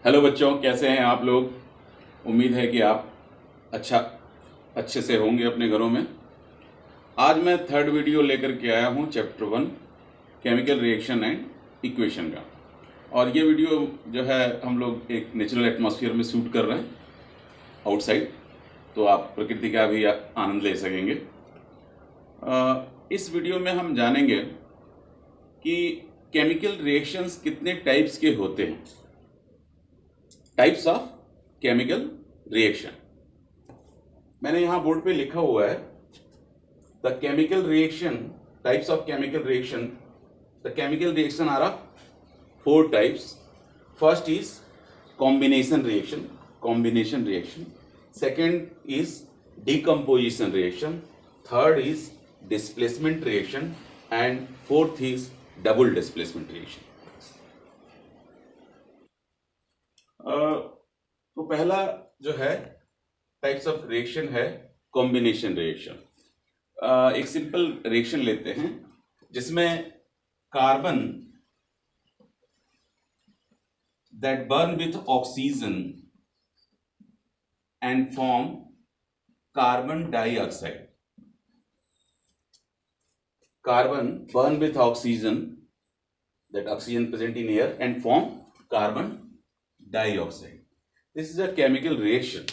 Hello बच्चों, कैसे हैं आप लोग। उम्मीद है कि आप अच्छे से होंगे अपने घरों में। आज मैं थर्ड वीडियो लेकर के आया हूं chapter 1 chemical reaction and equation का। और ये वीडियो जो है हम लोग एक नेचुरल एटमॉस्फेयर में शूट कर रहे हैं आउटसाइड, तो आप प्रकृति का भी आनंद ले सकेंगे। इस वीडियो में हम जानेंगे कि केमिकल रिएक्शंस कितने टाइप्स के होते हैं। टाइप्स ऑफ केमिकल रिएक्शन मैंने यहां बोर्ड पे लिखा हुआ है। The chemical reaction types of chemical reaction the chemical reaction are of 4 types. First is combination reaction, second is decomposition reaction, third is displacement reaction and fourth is double displacement reaction. तो पहला जो है types of reaction है combination reaction. एक simple reaction लेते हैं जिसमें carbon that burn with oxygen and form carbon dioxide. Carbon burn with oxygen, that oxygen present in air and form carbon dioxide. This is a chemical reaction.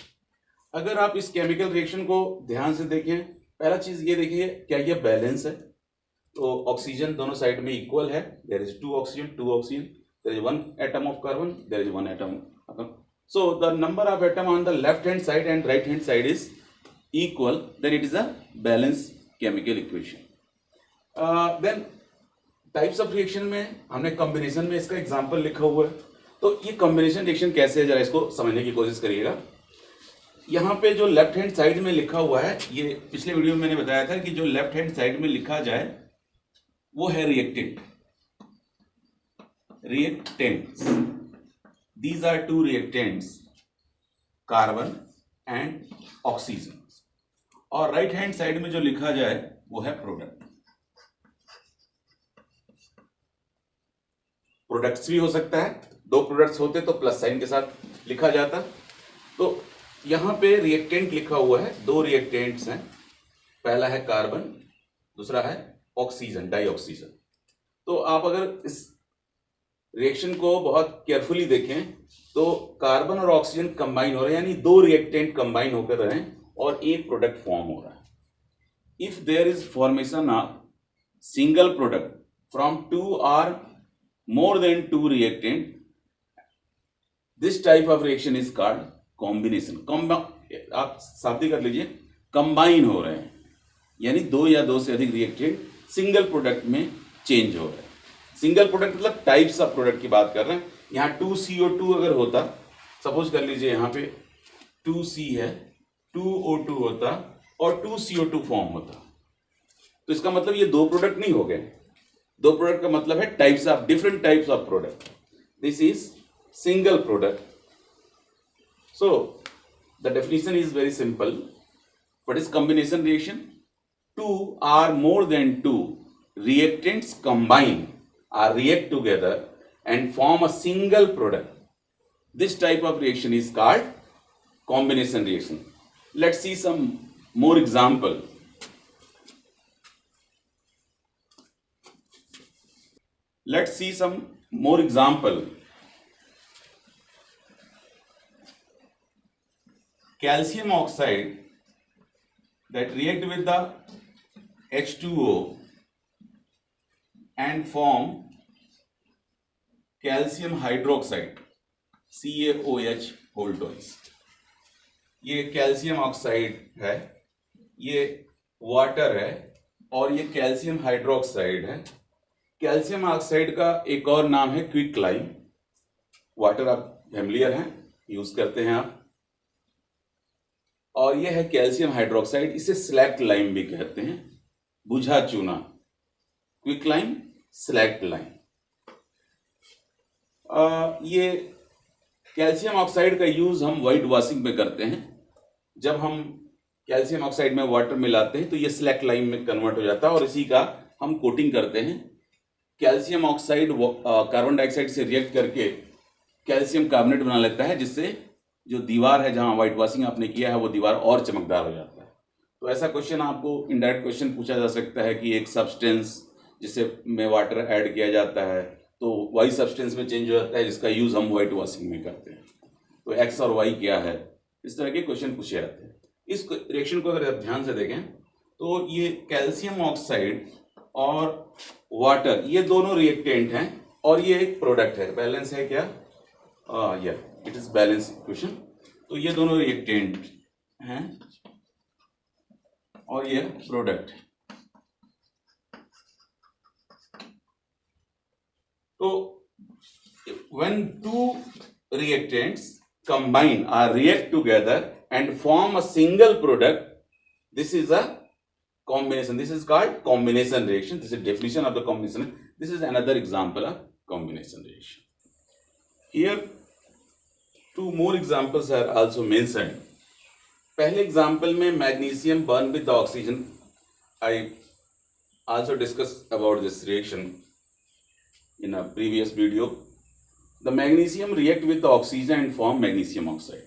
अगर आप इस chemical reaction को ध्यान से देखें, पहला चीज ये देखिए क्या ये बैलेंस है। तो ऑक्सीजन दोनों साइड में इक्वल है। There is two oxygen, there is one atom of carbon, there is one atom. So the number of atom on the left hand side and right hand side is equal, then it is a balance chemical equation. Then types of reaction में हमने combination में इसका example लिखा हुआ है। तो ये combination reaction कैसे है, जरा इसको समझने की कोशिश करिएगा। यहाँ पे जो लेफ्ट हैंड साइड में लिखा हुआ है, ये पिछले वीडियो में मैंने बताया था कि जो लेफ्ट हैंड साइड में लिखा जाए वो है reactants. These are two reactants, carbon and oxygen. और राइट हैंड साइड में जो लिखा जाए वो है प्रोडक्ट। प्रोडक्ट्स भी हो सकता है, दो प्रोडक्ट्स होते तो प्लस साइन के साथ लिखा जाता। तो यहां पे रिएक्टेंट लिखा हुआ है, दो रिएक्टेंट्स हैं, पहला है कार्बन, दूसरा है ऑक्सीजन, डाइऑक्सीजन। तो आप अगर इस रिएक्शन को बहुत केयरफुली देखें तो कार्बन और ऑक्सीजन कंबाइन हो रहे हैं, यानी दो रिएक्टेंट कंबाइन होकर रहे हैं और एक प्रोडक्ट फॉर्म हो रहा है। If there is formation of single product from two और more than two reactant, this type of reaction is called combination. आप शाब्दिक कर लीजिए, कंबाइन हो रहे हैं, यानी दो या दो से अधिक रिएक्टेंट सिंगल प्रोडक्ट में चेंज हो रहे हैं। सिंगल प्रोडक्ट मतलब टाइप्स ऑफ प्रोडक्ट की बात कर रहे हैं। यहाँ 2CO2 अगर होता, सपोज कर लीजिए यहाँ पे 2C है, 2O2 होता और 2CO2 फॉर्म होता, तो इसका मतलब ये दो प्रोडक्ट नहीं हो गए। दो प्रोडक्ट का मतलब है types of, different types of product. This is single product. So the definition is very simple. What is combination reaction? Two or more than two reactants combine or react together and form a single product. This type of reaction is called combination reaction. Let's see some more example. Let's see some more example. Calcium oxide that react with the H2O and form calcium hydroxide, CaOH whole twice. ये calcium oxide है, ये water है और ये calcium hydroxide है। Calcium oxide का एक और नाम है क्विक लाइम। वाटर आप फैमिलियर हैं, यूज करते हैं आप। और यह है कैल्शियम हाइड्रोक्साइड, इसे स्लैक्ट लाइम भी कहते हैं, बुझा चूना। Quick lime, select lime. ये कैल्शियम ऑक्साइड का यूज हम व्हाइट वॉशिंग में करते हैं। जब हम कैल्शियम ऑक्साइड में वाटर मिलाते हैं तो ये स्लैक्ट लाइम में कन्वर्ट हो जाता है और इसी का हम कोटिंग करते हैं। कैल्शियम ऑक्साइड कार्बन डाइऑक्साइड से रिएक्ट करके कैल्शियम कार्बोनेट बना लेता है, जिससे जो दीवार है जहां व्हाइट वॉशिंग आपने किया है वो दीवार और चमकदार हो जाता है। तो ऐसा क्वेश्चन आपको इनडायरेक्ट क्वेश्चन पूछा जा सकता है कि एक सब्सटेंस जिसे में वाटर ऐड किया जाता है तो वही सब्सटेंस में चेंज हो जाता है जिसका यूज हम व्हाइट वॉशिंग में करते हैं, तो एक्स और वाई क्या है, इस तरह के क्वेश्चन पूछे जाते हैं। इस रिएक्शन को अगर आप ध्यान से देखें तो ये कैल्शियम ऑक्साइड और वाटर ये दोनों रिएक्टेंट हैं और ये एक प्रोडक्ट है। बैलेंस है क्या? या इट इज बैलेंस इक्वेशन। तो ये दोनों रिएक्टेंट हैं और ये प्रोडक्ट है। तो when two reactants combine or react together and form a single product, this is a combination. This is called combination reaction. This is definition of the combination. This is another example of combination reaction. Here two more examples are also mentioned. पहले example में magnesium burn with the oxygen. I also discussed about this reaction in a previous video. The magnesium react with the oxygen and form magnesium oxide.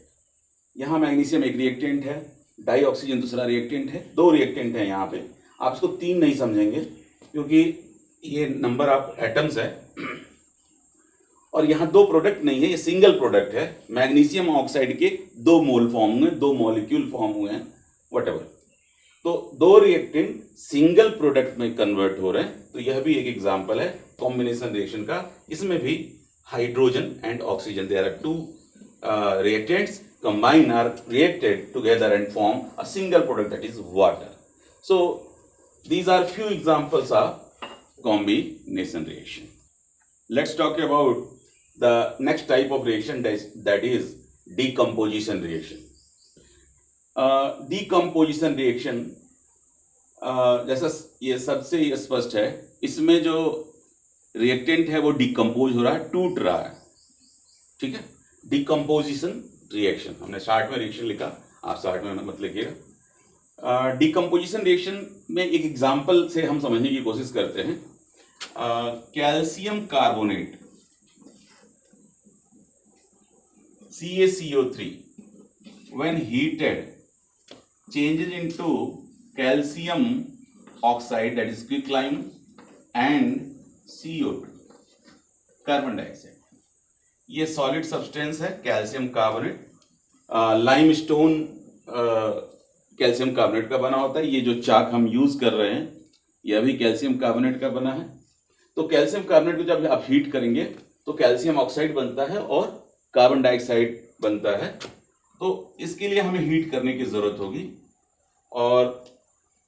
यहाँ magnesium एक reactant है, die oxygen दूसरा reactant है, दो reactant है यहाँ पे। आप इसको तीन नहीं समझेंगे क्योंकि ये नंबर ऑफ एटम्स है और यहाँ दो प्रोडक्ट नहीं है, ये सिंगल प्रोडक्ट है। मैग्नीशियम ऑक्साइड के दो मोल फॉर्म हुए, दो मॉलिक्यूल फॉर्म हुए हैं, व्हाटएवर। तो दो रिएक्टेंट सिंगल प्रोडक्ट में कन्वर्ट हो रहे हैं। तो यह भी एक एग्जांपल है कॉम्बिनेशन रिएक्शन का। इसमें भी hydrogen and oxygen, there are two reactants combine or reacted together and form a single product, that is water. So these are few examples of combination reaction. Let's talk about the next type of reaction, that is decomposition reaction. Decomposition reaction जैसा ये सबसे स्पष्ट है, इसमें जो reactant है वो decompose हो रहा है, टूट रहा है, ठीक है। डिकम्पोजिशन रिएक्शन, हमने शार्ट में रिएक्शन लिखा, आप शार्ट में मत लिखिएगा। डिकम्पोजिशन रिएक्शन में एक एग्जांपल से हम समझने की कोशिश करते हैं। Calcium carbonate CaCO3 when heated changes into calcium oxide, that is quicklime, and CO2 carbon dioxide. ये सॉलिड सब्सटेंस है calcium carbonate. Limestone calcium carbonate का बना होता है। ये जो चाक हम यूज कर रहे हैं यह भी कैल्शियम कार्बोनेट का बना है। तो कैल्शियम कार्बोनेट को जब आप हीट करेंगे तो कैल्शियम ऑक्साइड बनता है और कार्बन डाइऑक्साइड बनता है। तो इसके लिए हमें हीट करने की जरूरत होगी। और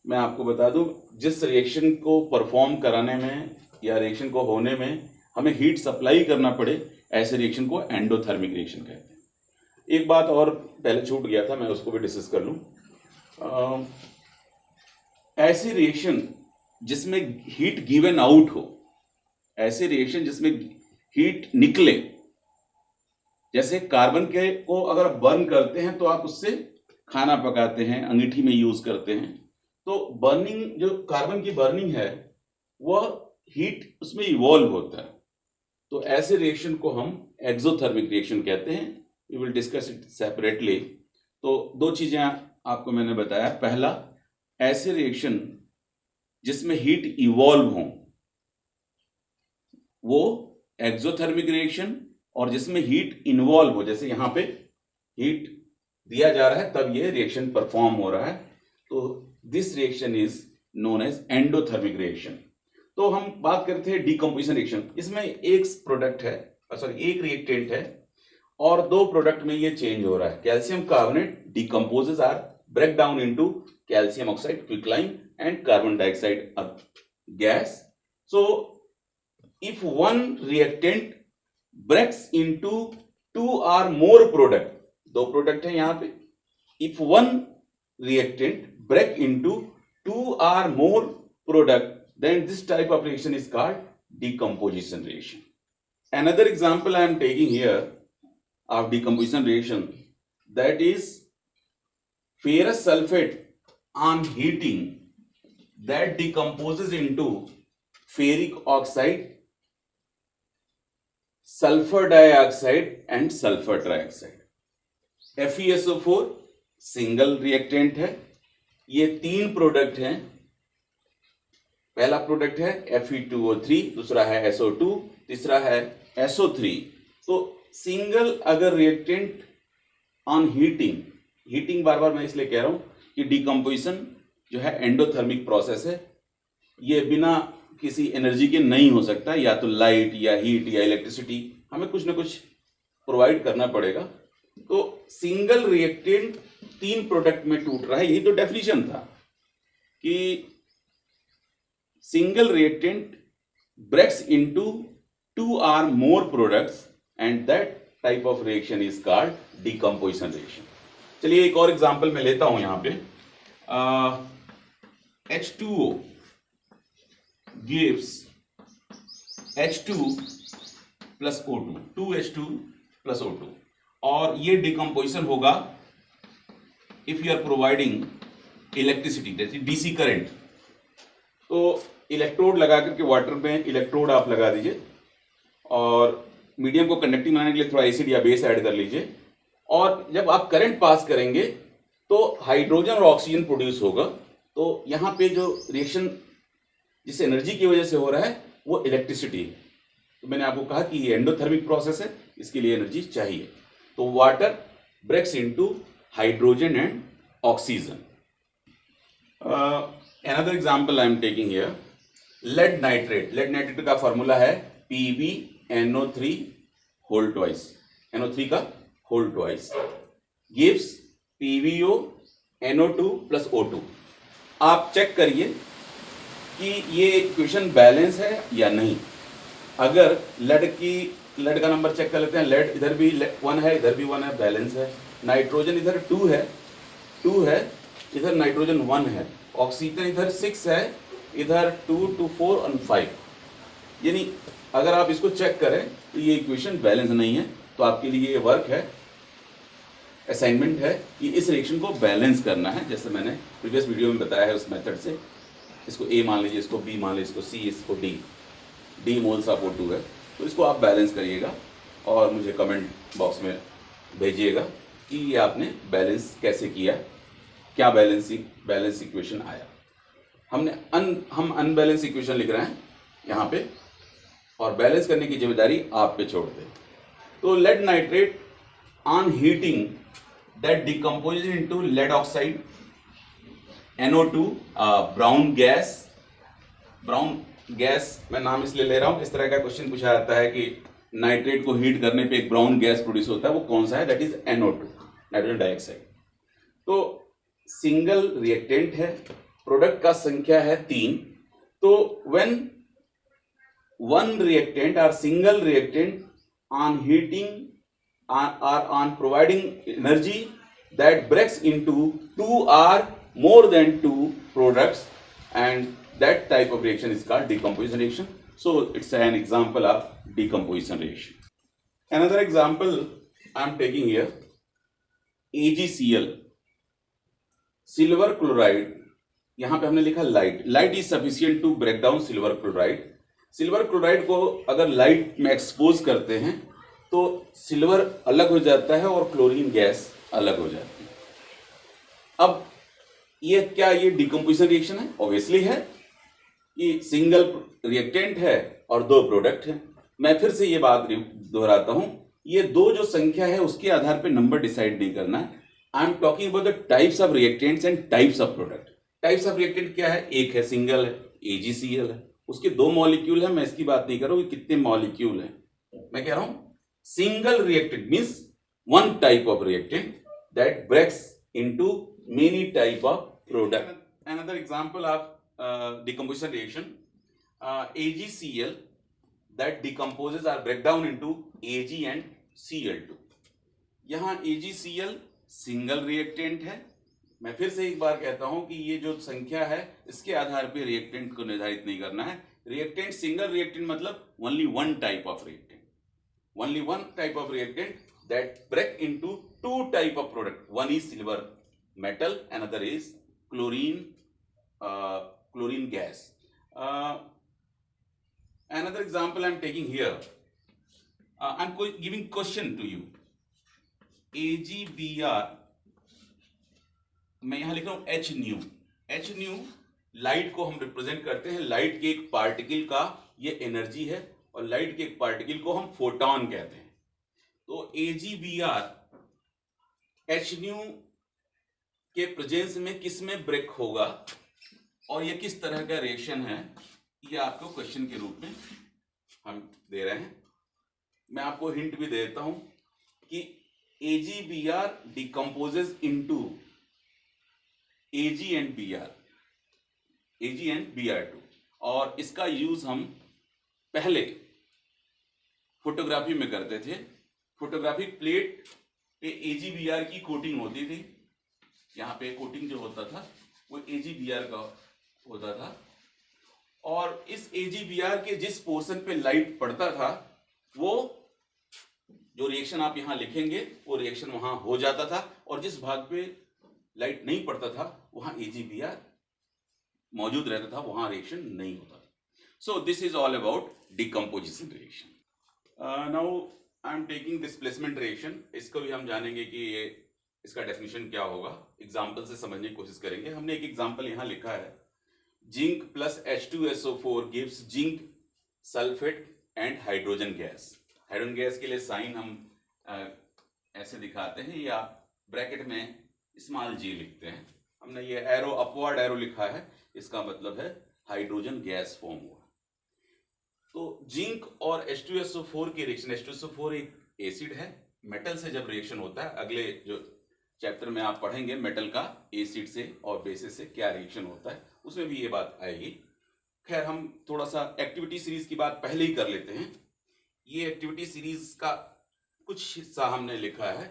मैं आपको बता दूं, जिस रिएक्शन को परफॉर्म कराने में या रिएक्शन को होने में हमें हीट सप्लाई करना पड़े, ऐसे रिएक्शन को एंडोथर्मिक रिएक्शन कहते हैं। एक बात और पहले छूट गया था, मैं उसको भी डिस्कस कर लूं। ऐसी रिएक्शन जिसमें हीट गिवन आउट हो, ऐसे रिएक्शन जिसमें हीट निकले, जैसे कार्बन के को अगर बर्न करते हैं तो आप उससे खाना पकाते हैं, अंगीठी में यूज करते हैं। तो बर्निंग, जो कार्बन की बर्निंग है वह हीट उसमें इवॉल्व होता है। तो ऐसे रिएक्शन को हम एक्सोथर्मिक रिएक्शन कहते हैं। We will discuss it separately. तो दो चीजें आपको मैंने बताया। पहला, ऐसे रिएक्शन जिसमें हीट इवॉल्व हो वो एक्सोथर्मिक रिएक्शन, और जिसमें हीट इन्वॉल्व हो, जैसे यहां पे हीट दिया जा रहा है तब ये रिएक्शन परफॉर्म हो रहा है, तो this reaction is known as endothermic reaction. तो हम बात करते हैं डिकम्पोजिशन रिएक्शन। इसमें एक प्रोडक्ट है, सॉरी एक रिएक्टेंट है और दो प्रोडक्ट में ये चेंज हो रहा है। Calcium carbonate decomposes or break down into calcium oxide, quicklime, and carbon dioxide gas. So if one reactant breaks into two or more product, दो प्रोडक्ट है यहां पे, if one reactant break into two or more product, then this type of reaction is called decomposition reaction. Another example I am taking here of decomposition reaction, that is ferrous sulfate on heating that decomposes into ferric oxide sulphur dioxide and sulphur trioxide. FeSO4 single reactant है। ये 3 product हैं। पहला product है Fe2O3, दूसरा है SO2, तीसरा है SO3। तो सिंगल अगर रिएक्टेंट ऑन हीटिंग बार बार मैं इसलिए कह रहा हूं कि डिकम्पोजिशन जो है एंडोथर्मिक प्रोसेस है, ये बिना किसी एनर्जी के नहीं हो सकता। या तो लाइट या हीट या इलेक्ट्रिसिटी, हमें कुछ ना कुछ प्रोवाइड करना पड़ेगा। तो सिंगल रिएक्टेंट 3 प्रोडक्ट में टूट रहा है। यही तो डेफिनेशन था कि single reactant breaks into 2 or more products and that type of reaction is called decomposition reaction। चलिए एक और एग्जांपल मैं लेता हूं यहां पे। H2O gives H2 plus O2, 2H2 plus O2, और ये डिकम्पोजिशन होगा if you are providing electricity, जैसे डीसी करंट। तो इलेक्ट्रोड लगा करके वाटर में इलेक्ट्रोड आप लगा दीजिए और मीडियम को कंडक्टिंग बनाने के लिए थोड़ा एसिड या बेस ऐड कर लीजिए, और जब आप करंट पास करेंगे तो हाइड्रोजन और ऑक्सीजन प्रोड्यूस होगा। तो यहाँ पे जो रिएक्शन जिस एनर्जी की वजह से हो रहा है वो इलेक्ट्रिसिटी है। तो मैंने आपको कहा कि ये एंडोथर्मिक प्रोसेस है, इसके लिए एनर्जी चाहिए। तो water breaks into hydrogen and oxygen. another example I am taking here, lead nitrate का फॉर्मूला है PbNO3 whole twice, NO3 का whole twice gives PbO NO2 plus O2। आप चेक करिए कि ये इक्वेशन बैलेंस है या नहीं। अगर लेड का नंबर चेक कर लेते हैं। लेड इधर भी 1 है, इधर भी 1 है, बैलेंस है। नाइट्रोजन इधर 2 है, इधर नाइट्रोजन 1 है। ऑक्सीजन इधर 6 है, इधर 2 2 4 और 5। यानी अगर आप इसको चेक करें तो ये इक्वेशन बैलेंस नहीं है। तो आपके लिए ये वर्क है, असाइनमेंट है कि इस रिएक्शन को बैलेंस करना है, जैसे मैंने प्रीवियस वीडियो में बताया है उस मेथड से। इसको A मान लीजिए, इसको B मान लीजिए, इसको C, इसको D मोल्स ऑफ O2 है। तो इसको आप बैलेंस करिएगा और मुझे कमेंट बॉक्स में भेजिएगा कि ये आपने बैलेंस कैसे किया, क्या बैलेंस इक्वेशन आया। हम अनबैलेंस इक्वेशन लिख रहे हैं यहाँ पे, और बैलेंस करने की जिम्मेदारी आप पे छोड़ते हैं। तो lead nitrate on heating that decomposes into lead oxide NO2, brown gas मैं नाम इसलिए ले रहा हूं, इस तरह का क्वेश्चन पूछा जाता है कि नाइट्रेट को हीट करने पे एक ब्राउन गैस प्रोड्यूस होता है, वो कौन सा है? That is NO2, nitrogen dioxide. तो सिंगल रिएक्टेंट है, प्रोडक्ट का संख्या है 3। तो व्हेन वन रिएक्टेंट और single reactant on heating or on providing energy that breaks into 2 or more than 2 products, and that type of reaction is called decomposition reaction. So it's an example of decomposition reaction. Another example I am taking here, AgCl, silver chloride. यहां पे हमने लिखा light is sufficient to break down silver chloride. Silver chloride को अगर light में expose करते हैं तो सिल्वर अलग हो जाता है और क्लोरीन गैस अलग हो जाती है। अब ये डिकम्पोजिशन रिएक्शन है? ऑब्वियसली है। ये सिंगल रिएक्टेंट है और 2 प्रोडक्ट हैं। मैं फिर से ये बात दोहराता हूं, ये 2 जो संख्या है उसके आधार पे नंबर डिसाइड नहीं करना है। I am talking about the types of reactants and types of product. Types of reactant क्या है? एक है सिंगल है, AgCl है, उसके 2 मॉलिक्यूल है। मैं इसकी बात नहीं कर रहा हूं कि कितने मॉलिक्यूल है, मैं कह रहा हूं single reactant means one type of reactant that breaks into many type of product. Another example of decomposition reaction, AgCl that decomposes or break down into Ag and Cl2। यहाँ AgCl सिंगल रिएक्टेंट है। मैं फिर से एक बार कहता हूं कि ये जो संख्या है इसके आधार पे रिएक्टेंट को निर्धारित नहीं करना है। रिएक्टेंट सिंगल रिएक्टेंट मतलब only one type of reactant, only one type of reactant that break into 2 type of product. One is silver metal, another is chlorine gas. Another example I am taking here, I am giving question to you. AgBr, मैं यहां लिख रहा हूं H nu. H nu light को हम represent करते हैं. Light के एक पार्टिकल का ये एनर्जी है और लाइट के एक पार्टिकल को हम फोटॉन कहते हैं. तो AgBr H न्यू के प्रेजेंस में किस में ब्रेक होगा और ये किस तरह का रिएक्शन है, ये आपको क्वेश्चन के रूप में हम दे रहे हैं. मैं आपको हिंट भी देता हूं कि AgBr decomposes into Ag and Br2, और इसका यूज हम पहले फोटोग्राफी में करते थे. फोटोग्राफिक प्लेट पे AgBr की कोटिंग होती थी. यहाँ पे कोटिंग जो होता था वो AgBr का होता था, और इस AgBr के जिस पोर्शन पे लाइट पड़ता था वो जो रिएक्शन आप यहाँ लिखेंगे वो रिएक्शन वहां हो जाता था, और जिस भाग पे लाइट नहीं पड़ता था वहां AgBr मौजूद रहता था, वहां रिएक्शन नहीं होता था. So this is all about decomposition reaction. Now I am taking displacement reaction. इसको भी हम जानेंगे कि ये इसका डेफिनेशन क्या होगा. एग्जाम्पल से समझने की कोशिश करेंगे. हमने एक एग्जाम्पल यहाँ लिखा है, zinc plus H2SO4 gives zinc sulphate and hydrogen gas. Hydrogen gas के लिए साइन हम ऐसे दिखाते हैं या ब्रैकेट में स्मॉल g लिखते हैं. हमने ये एरो अपवर्ड एरो लिखा है, इसका मतलब है हाइड्रोजन गैस फॉर्म हुआ. तो जिंक और H2SO4 की रिएक्शन, H2SO4 एक एसिड है. मेटल से जब रिएक्शन होता है, अगले जो चैप्टर में आप पढ़ेंगे मेटल का एसिड से और बेसिस से क्या रिएक्शन होता है, उसमें भी ये बात आएगी. खैर, हम थोड़ा सा एक्टिविटी सीरीज की बात पहले ही कर लेते हैं. ये एक्टिविटी सीरीज का कुछ हिस्सा हमने लिखा है.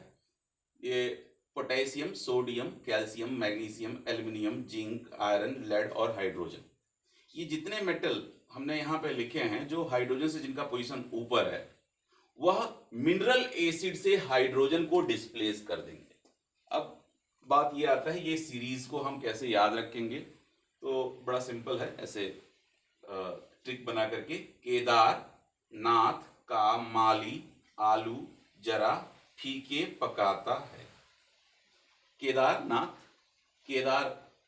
ये potassium, sodium, calcium, magnesium, aluminium, zinc, iron, lead और हाइड्रोजन, ये जितने मेटल हमने यहाँ पे लिखे हैं जो हाइड्रोजन से जिनका पोजीशन ऊपर है, वह मिनरल एसिड से हाइड्रोजन को डिस्प्लेस कर देंगे. अब बात ये आता है ये सीरीज को हम कैसे याद रखेंगे. तो बड़ा सिंपल है, ऐसे ट्रिक बना करके, केदार नाथ का माली आलू जरा फीके पकाता है. केदार नाथ, केदार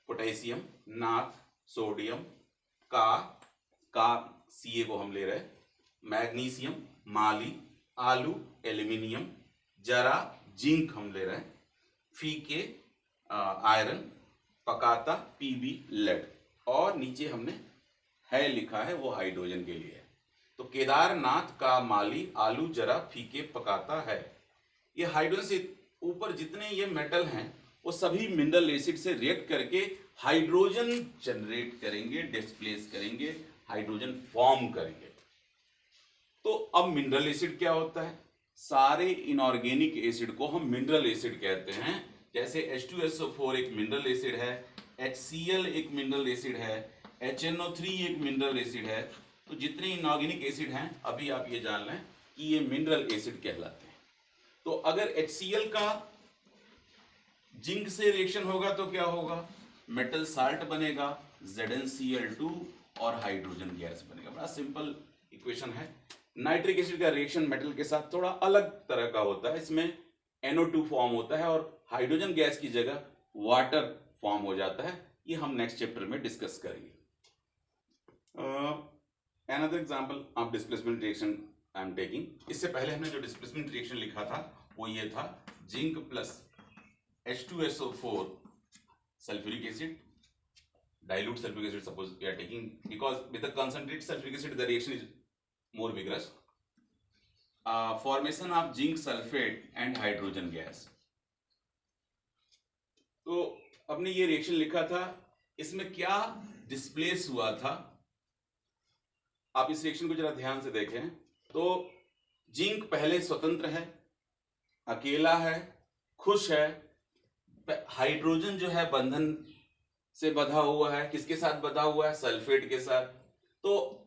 पोटेशियम, नाथ सोडियम, का Ca को हम ले रहे हैं, मैग्नीशियम माली, आलू एल्यूमिनियम, जरा जिंक हम ले रहे हैं, फीके आयरन, पकाता Pb लेड, और नीचे हमने है लिखा है वो हाइड्रोजन के लिए है. तो केदारनाथ का माली आलू जरा फीके पकाता है. ये हाइड्रोजन से ऊपर जितने ये मेटल हैं वो सभी मिनरल एसिड से रिएक्ट करके हाइड्रोजन जनरेट करेंगे, डिस्प्लेस करेंगे, हाइड्रोजन फॉर्म करेंगे. तो अब मिनरल एसिड क्या होता है? सारे इनऑर्गेनिक एसिड को हम मिनरल एसिड कहते हैं. जैसे H2SO4 एक मिनरल एसिड है, HCl एक मिनरल एसिड है, HNO3 एक मिनरल एसिड है. तो जितने इनऑर्गेनिक एसिड हैं अभी आप ये जान लें कि ये मिनरल एसिड कहलाते हैं. तो अगर HCl का जिंक से रिएक्शन होगा तो क्या होगा? मेटल साल्ट बनेगा, ZnCl2 और हाइड्रोजन गैस बनेगा. बड़ा सिंपल इक्वेशन है. नाइट्रिक एसिड का रिएक्शन मेटल के साथ थोड़ा अलग तरह का होता है. इसमें NO2 फॉर्म होता है और हाइड्रोजन गैस की जगह वाटर फॉर्म हो जाता है. ये हम नेक्स्ट चैप्टर में डिस्कस करेंगे. Another example of displacement reaction I am taking. इससे पहले हमने जो डिस्प्लेसमेंट रिएक्शन लिखा था वो ये था, zinc plus H2SO4 sulfuric acid, dilute sulfuric acid suppose we are taking, because with the concentrated sulfuric acid the reaction is more vigorous. Formation of zinc sulfate and hydrogen gas. तो अपने ये reaction लिखा था, इसमें क्या displace हुआ था? आप इस रिएक्शन को जरा ध्यान से देखें. तो जिंक पहले स्वतंत्र है, अकेला है, खुश है. हाइड्रोजन जो है बंधन से बंधा हुआ है. किसके साथ बंधा हुआ है? सल्फेट के साथ. तो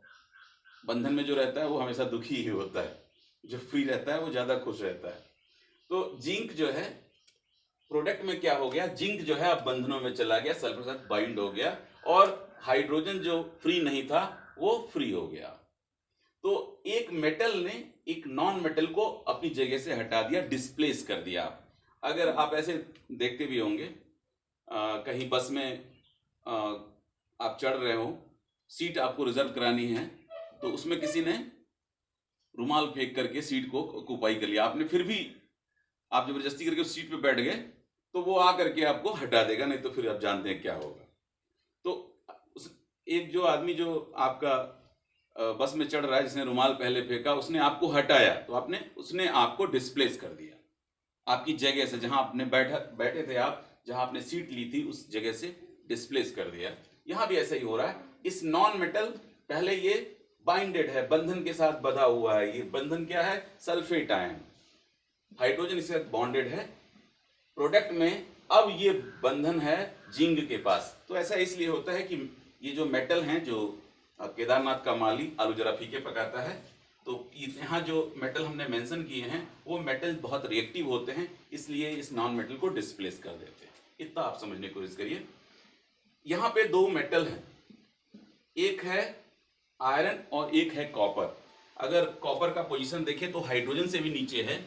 बंधन में जो रहता है वो हमेशा दुखी ही होता है, जो फ्री रहता है वो ज्यादा खुश रहता है. तो जिंक जो है प्रोडक्ट में क्या हो गया? जिंक जो है अब बंधनों में चला गया, सल्फर के साथ बाइंड हो गया, और हाइड्रोजन जो फ्री नहीं था वो फ्री हो गया. तो एक मेटल ने एक नॉन मेटल को अपनी जगह से हटा दिया, डिस्प्लेस कर दिया। अगर आप ऐसे देखते भी होंगे, कहीं बस में आप चढ़ रहे हो, सीट आपको रिजर्व करानी है, तो उसमें किसी ने रुमाल फेंक करके सीट को ऑक्यूपाई कर लिया, आपने फिर भी आप जबरदस्ती करके उस सीट पे बैठ गए, तो वो आ करके आपको हटा देगा, नहीं तो फिर आप जानते हैं क्या होगा। तो उस एक जो आदमी जो आपका बस में चढ़ रहा है, जिसने रुमाल पहले फेंका, उसने आपको हटाया, तो उसने आपको डिस्प्लेस कर दिया, आपकी जगह से, जहां आपने बैठे थे आप, जहां आपने सीट ली थी, उस जगह से डिस्प्लेस कर दिया। यहां भी ऐसा ही हो रहा है। इस नॉन मेटल पहले ये बाइंडेड है, बंधन के साथ बधा हुआ है। ये बंधन क्या है? सल्फेट आयन, हाइड्रोजन इसके साथ बॉन्डेड है। प्रोडक्ट में अब ये बंधन है जिंक के पास। तो ऐसा इसलिए होता है कि ये जो मेटल हैं, जो केदारनाथ का माली आलू जरा फीके पकाता है, तो यहाँ जो मेटल हमने मेंशन किए हैं, वो मेटल बहुत रिएक्टिव होते हैं, इसलिए इस नॉन मेटल को डिस्प्लेस कर देते हैं। इतना आप समझने की कोशिश करिए। यहाँ पे दो मेटल हैं, एक है आयरन और एक है कॉपर। अगर कॉपर का पोजीशन देखें तो हाइड्रोजन से भी नीचे है,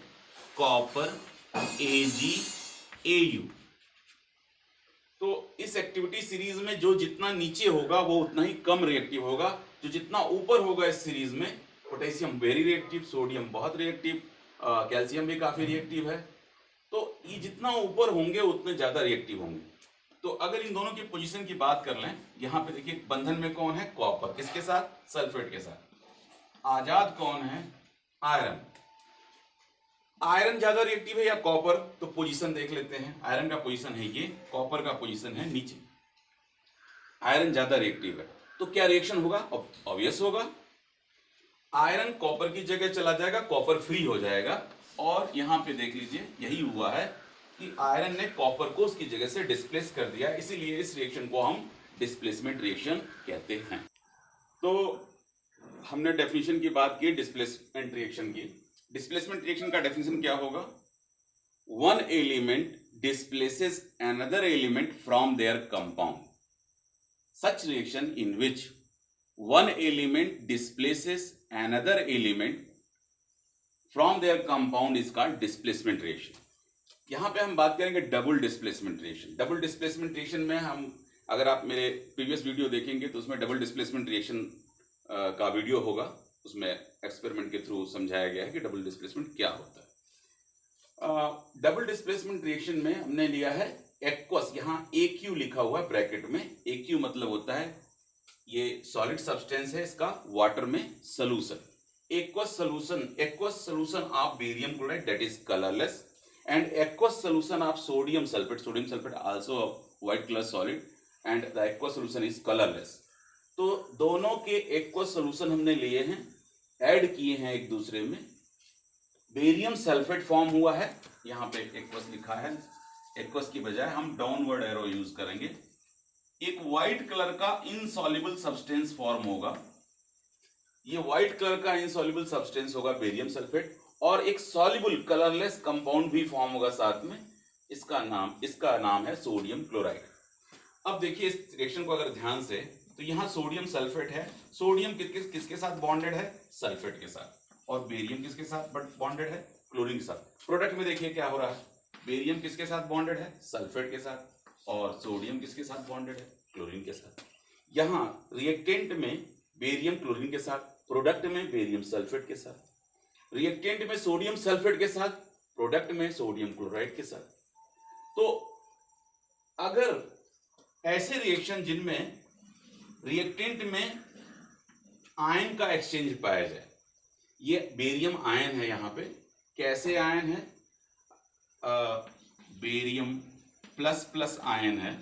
कॉपर AgAu। तो इस एक्टिविटी सीरीज में जो जितना नीचे होगा वो उतना ही कम रिएक्टिव होगा, जो जितना ऊपर होगा इस सीरीज में, पोटेशियम वेरी रिएक्टिव, सोडियम बहुत रिएक्टिव, कैल्शियम भी काफी रिएक्टिव है। तो ये जितना ऊपर होंगे उतने ज्यादा रिएक्टिव होंगे। तो अगर इन दोनों की पोजीशन की बात कर लें, यहाँ पे देखिए बंधन में कौन है? कॉपर, किसके साथ? सल्फेट के साथ। आजाद कौन है? आयरन। आयरन ज्यादा रिएक्टिव है या कॉपर? तो पोजीशन देख लेते हैं। आयरन का पोजीशन है ये, कॉपर का पोजीशन है नीचे। आयरन ज्यादा रिएक्टिव है, तो क्या रिएक्शन होगा? ऑब्वियस होगा, आयरन कॉपर की जगह चला जाएगा, कॉपर फ्री हो जाएगा। और यहां पे देख लीजिए यही हुआ है कि आयरन ने कॉपर को उसकी जगह से डिस्प्लेस कर दिया, इसीलिए इस रिएक्शन को हम डिस्प्लेसमेंट रिएक्शन कहते हैं। तो हमने डेफिनेशन की बात की डिस्प्लेसमेंट रिएक्शन की। डिस्प्लेसमेंट रिएक्शन का डेफिनेशन क्या होगा? One element displaces another element from there compound. Such reaction in which one element displaces another element from their compound is called displacement reaction. यहां पे हम बात करेंगे double displacement reaction. Double displacement reaction में हम, अगर आप मेरे प्रीवियस वीडियो देखेंगे तो उसमें डबल डिस्प्लेसमेंट रिएक्शन का वीडियो होगा, उसमें एक्सपेरिमेंट के थ्रू समझाया गया है कि डबल डिस्प्लेसमेंट क्या होता है। डबल डिस्प्लेसमेंट रिएक्शन में हमने लिया है एक्वस, यहाँ AQ लिखा हुआ है ब्रैकेट में। AQ मतलब होता है ये सॉलिड सब्सटेंस है, इसका वाटर में solution. Aqueous solution of barium chloride that is colourless, and aqueous solution of sodium sulphate also white colour solid, and the aqueous solution is colourless. तो दोनों के एक्वस सॉल्यूशन हमने लिए हैं, ऐड किए हैं एक दूसरे में, बेरियम सल्फेट फॉर्म हुआ है। यहाँ पे एक्वस लिखा है, एक्वस की बजाय हम डाउनवर्ड एरो यूज करेंगे। एक व्हाइट कलर का इनसॉल्युबल सब्सटेंस फॉर्म होगा, ये व्हाइट कलर का इनसॉल्युबल सब्सटेंस होगा बेरियम सल्फेट, और एक सॉल्युबल कलरलेस कंपाउंड भी फॉर्म होगा साथ में, इसका नाम है सोडियम क्लोराइड। अब देखिए इस रिएक्शन को अगर ध्यान से, तो यहाँ सोडियम सल्फेट है, सोडियम किसके साथ बॉन्डेड है? सल्फेट के साथ। और बेरियम किसके साथ बॉन्डेड है? क्लोरीन के साथ। प्रोडक्ट में देखिए क्या हो रहा है, बेरियम किसके साथ बॉन्डेड है? सल्फेट के साथ, और सोडियम किसके साथ बॉन्डेड है? क्लोरीन के साथ। यहाँ रिएक्टेंट में बेरियम क्लोरीन के साथ, प्रोडक्ट में बेरियम सल्फेट के साथ। रिएक्टेंट में सोडियम सल्फेट के साथ, प्रोडक्ट में सोडियम क्लोराइड के साथ। तो अगर ऐसे रिएक्शन जिनमें रिएक्टेंट में आयन का एक्सचेंज पाया जाए, ये बेरियम आयन है, यहाँ पे कैसे आयन है? बेरियम प्लस प्लस आयन है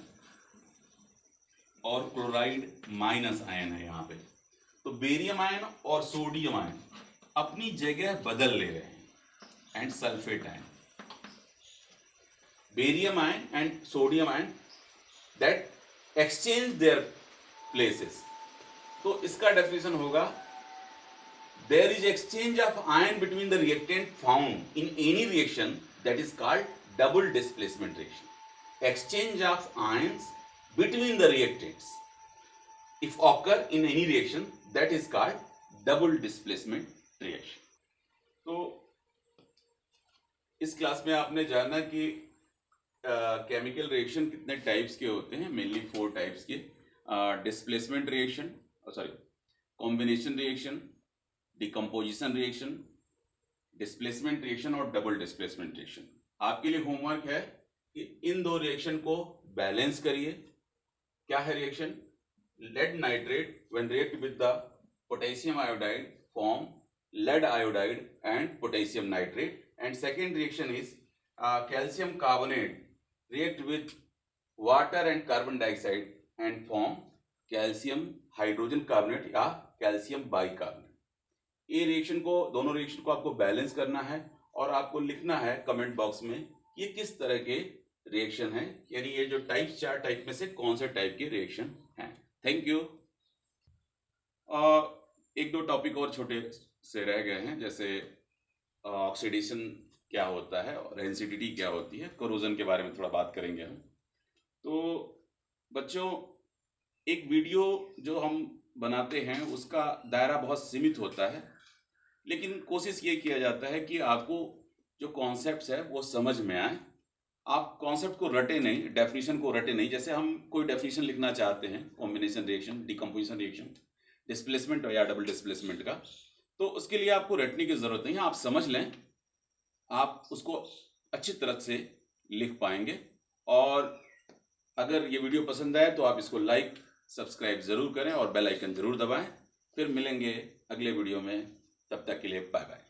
और क्लोराइड माइनस आयन है यहाँ पे। तो बेरियम आयन और सोडियम आयन अपनी जगह बदल ले रहे हैं, and sulphate ion, barium ion and sodium ion that exchange there places. तो इसका डेफिनेशन होगा, there is exchange of ion between the reactant found in any reaction that is called double displacement reaction. Exchange of ions between the reactants if occur in any reaction that is called double displacement reaction. तो इस class में आपने जाना कि chemical reaction कितने types के होते हैं, मेनली 4 टाइप्स के। Displacement reaction, sorry combination reaction, decomposition reaction, displacement reaction और डबल डिस्प्लेसमेंट रिएक्शन। आपके लिए होमवर्क है कि इन 2 रिएक्शन को बैलेंस करिए। क्या है reaction? Lead nitrate when react with the potassium iodide form lead iodide and potassium nitrate, and second reaction is calcium carbonate react with water and carbon dioxide and form calcium hydrogen carbonate या calcium bicarbonate। ये reaction को, दोनों reaction को आपको balance करना है और आपको लिखना है कमेंट बॉक्स में ये किस तरह के रिएक्शन है, यानी ये जो टाइप 4 टाइप में से कौन से टाइप के रिएक्शन हैं। Thank you. एक दो टॉपिक और छोटे से रह गए हैं, जैसे ऑक्सीडेशन क्या होता है और एसिडिटी क्या होती है, कोरोजन के बारे में थोड़ा बात करेंगे हम। तो बच्चों, एक वीडियो जो हम बनाते हैं उसका दायरा बहुत सीमित होता है, लेकिन कोशिश ये किया जाता है कि आपको जो कॉन्सेप्ट्स है वो समझ में आए। आप कॉन्सेप्ट को रटे नहीं, डेफिनेशन को रटे नहीं। जैसे हम कोई डेफिनेशन लिखना चाहते हैं combination reaction, decomposition reaction, displacement या डबल डिस्प्लेसमेंट का, तो उसके लिए आपको रटने की जरूरत नहीं है, आप समझ लें, आप उसको अच्छी तरह से लिख पाएंगे। और अगर ये वीडियो पसंद आए तो आप इसको लाइक सब्सक्राइब जरूर करें और बेल आइकन जरूर दबाएं। फिर मिलेंगे अगले वीडियो में, तब तक के लिए बाय बाय।